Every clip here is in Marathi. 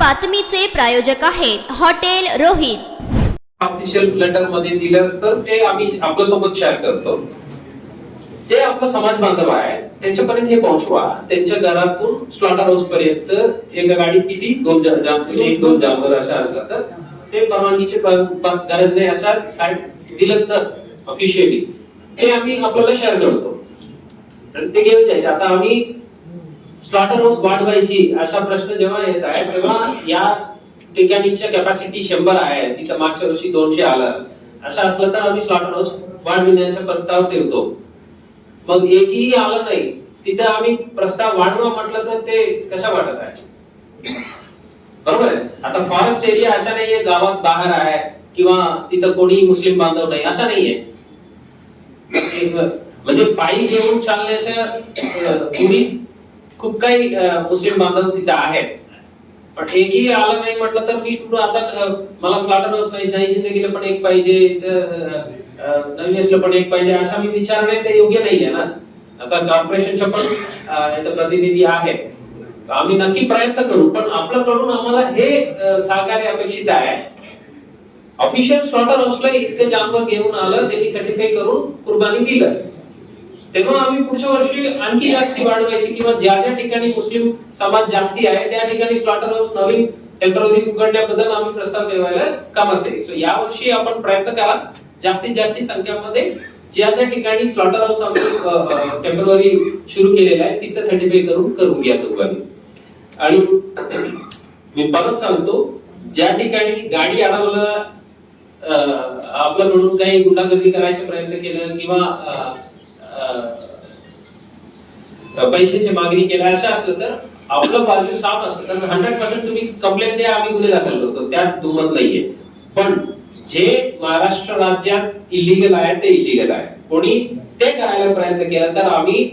बातमीचे प्रायोजक आहेत हॉटेल रोहित. ऑफिशियल लेटर मध्ये दिलं तर ते आम्ही आपल्या सोबत शेअर करतो. जे आपला समाज बांधव आहे त्यांच्यापर्यंत हे पोहोचवा. त्यांच्या घरातून स्लॉटर हाऊस पर्यंत एका गाडीत किती दोन जानवर अशा असतात तर ते परवानगीची गरज नाही असा साईट दिलं तर ऑफिशियली ते आम्ही आपल्याला शेअर करतो आणि ते घेऊन जायचं. आता आम्ही स्लॉटर हाऊस वाढवायची असा प्रश्न जेव्हा येत आहे तेव्हा या ठिकाणीच्या कॅपॅसिटी 100 आहे, तिथं मागच्या वर्षी 200 आलं असं असलं तर आम्ही स्लॉटर हाऊस वाढविण्याचा प्रस्ताव ठेवतो. मग एकही आलं नाही तिथं आम्ही प्रस्ताव वाढवा म्हटलं तर ते कसं वाटत आहे? बरोबर आहे. आता फॉरेस्ट एरिया असा नाहीये गावात बाहेर आहे किंवा तिथं कोणी मुस्लिम बांधव नाही असं नाहीये. म्हणजे पायी घेऊन चालण्याच्या दूरीत खूप काही मुस्लिम बांधव तिथं आहेत. पण एकही आलं नाही म्हटलं तर मी आता मला स्लॉटर हाऊस नाही जिंदगीला पण एक पाहिजे नवीन असलं पण एक पाहिजे असा मी विचारणे ते योग्य नाहीये ना. आता कॉर्पोरेशनच्या पण इथं प्रतिनिधी आहेत. आम्ही नक्की प्रयत्न करू पण आपल्याकडून आम्हाला हे सहकार्य अपेक्षित आहे. ऑफिशियल स्लॉटर हाऊसला इतकं जानवर घेऊन आलं त्यांनी सर्टिफाय करून कुर्बानी दिलं तेव्हा आम्ही पुढच्या वर्षी आणखी जास्ती वाढवायची किंवा ज्या ज्या ठिकाणी मुस्लिम समाज जास्ती आहे त्या ठिकाणी स्लॉटर हाऊस नवीन टेम्पररी उघडण्याबद्दल आम्ही प्रस्ताव ठेवायला कामात येईल. सो या वर्षी आपण प्रयत्न करा जास्तीत जास्त संख्यामध्ये ज्या ज्या ठिकाणी स्लॉटर हाऊस आम्ही टेम्पररी सुरू केलेलं आहे तिथं सर्टिफाय करून घ्या कुर्बानी. आणि मी परत सांगतो ज्या ठिकाणी गाडी अडवलं आपल्याकडून काही गुंडागर्दी करायचा प्रयत्न केलं किंवा पैशाची मागणी केला असं असलं तर आपलं बाजू साफ असतं तर 100% तुम्ही कंप्लेंट द्या, आम्ही गुन्हे दाखल करतो, त्यात दुमत नाहीये. पण जे महाराष्ट्र राज्यात इलिगल आहे ते इलिगल आहे. कोणी ते करायला प्रयत्न केला तर आम्ही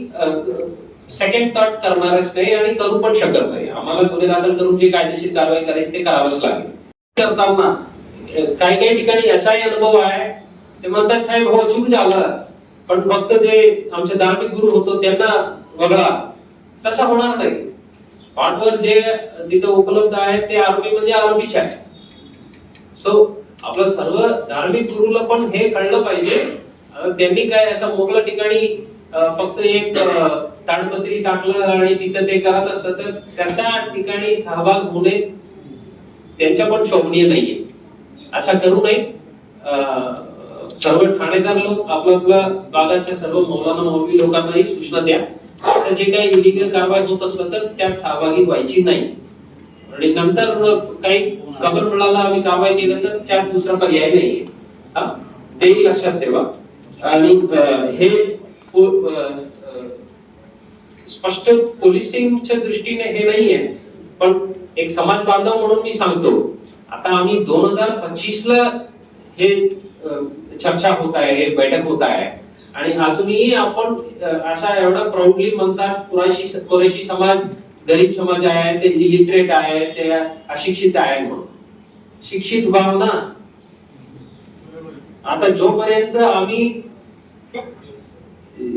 सेकंड थॉट करणारच नाही आणि करू पण शकत नाही. आम्हाला गुन्हे दाखल करून जे कायदेशीर कारवाई करायची ते करावंच लागेल. करताना काही ठिकाणी असाही अनुभव आहे ते म्हणतात साहेब हो चूक झालं पण फक्त जे आमचे धार्मिक गुरु होतो त्यांना वगळा. तसं होणार नाही. स्पॉटवर जे तिथं उपलब्ध आहेत ते आरोपी म्हणजे आरोपीच आहे. सो आपलं सर्व धार्मिक गुरुला पण हे कळलं पाहिजे. त्यांनी काय असं मोकळ्या ठिकाणी फक्त एक ताडपत्री टाकलं आणि तिथं ते करत असतं तर त्याच्या ठिकाणी सहभाग होणे त्यांच्या पण शोभनीय नाहीये. असं करू नये. सर्व ठाणेदार लोक आपल्या भागाच्या सर्व मौलाना मौलवी लोकांनाही सूचना द्या असं जे काही इलिगल कारवाई होत असलं तर त्यात सहभागी व्हायची नाही. आणि नंतर काही खबर मिळाला आम्ही कारवाई केलं तर त्यात दुसरा पर्याय नाहीये. तेही लक्षात ठेवा. आणि हे स्पष्ट पोलिसिंगच्या दृष्टीने हे नाहीये पण एक समाज बांधव म्हणून मी सांगतो आता आम्ही 2025 ला हे चर्चा होत आहे, हे बैठक होत आहे आणि अजूनही आपण असा एवढा प्राऊडली म्हणतात कुरेशी समाज गरीब समाज आहे, ते इलिटरेट आहे, ते अशिक्षित आहे म्हणून. शिक्षित व्हा ना. आता जोपर्यंत आम्ही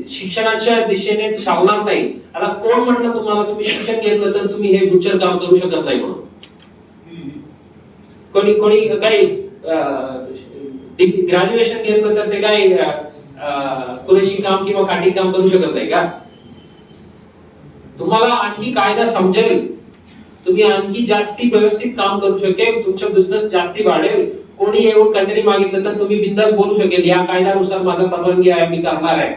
शिक्षणाच्या दिशेने चालणार नाही. आता कोण म्हटलं तुम्हाला तुम्ही शिक्षण घेतलं तर तुम्ही हे गुच्चर काम करू शकत नाही म्हणून? कोणी काही ग्रॅज्युएशन घेतलं तर ते काय कुरेशी काम किंवा काठी काम करू शकत नाही का? तुम्हाला आणखी कायदा समजेल, तुम्ही आणखी जास्ती व्यवस्थित काम करू शकेल, तुमचा बिझनेस जास्ती वाढेल. कोणी येऊन कंटेनी मागितलं तर तुम्ही बिंदास बोलू शकेल या कायद्यानुसार माझा परवानगी आहे, मी करणार आहे,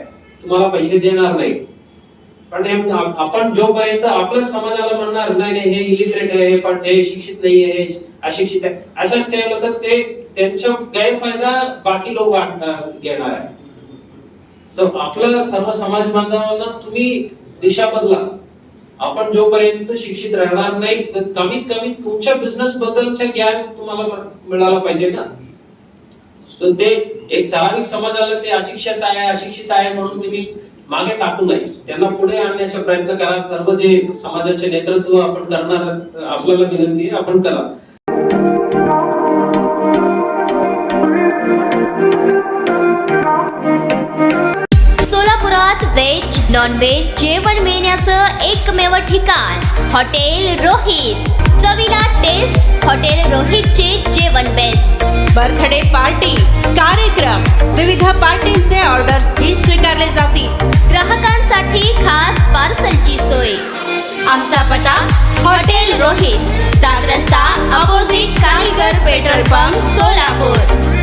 तुम्हाला पैसे देणार नाही. पण आपण जोपर्यंत आपल्या समाजाला म्हणणार नाही हे इलिटरेट आहे, पण हे शिक्षित नाही आहे, हे अशिक्षित आहे असंच केलं तर ते त्यांचा गैरफायदा बाकी लोक घेणार आहे. तर आपल्या सर्व समाज बांधवांना तुम्ही दिशा बदला. आपण जोपर्यंत शिक्षित राहणार नाही कमीत कमी तुमच्या बिझनेस बद्दलचे ज्ञान तुम्हाला मिळालं पाहिजे ना. तर ते एक ठराविक समाजाला ते अशिक्षित आहे म्हणून तुम्ही मागे टाकू नये. त्यांना पुढे आणण्याचा प्रयत्न करा. सर्व जे समाजाचे नेतृत्व आपण करणार आपल्याला विनंती आहे आपण करा. सोलापुरात व्हेज नॉन व्हेज जेवण मिळण्याचं एकमेव ठिकाण हॉटेल रोहित. चवीला टेस्ट हॉटेल रोहितचे जेवण बेस्ट. बर्थडे पार्टी, कार्यक्रम, विविध पार्टींचे ऑर्डर्स ही स्वीकारले जातील. ग्राहकांसाठी खास पार्सलची सोय. आमचा पत्ता हॉटेल रोहित, दादरस्ता अपोजिट कारीगर पेट्रोल पंप, सोलापूर.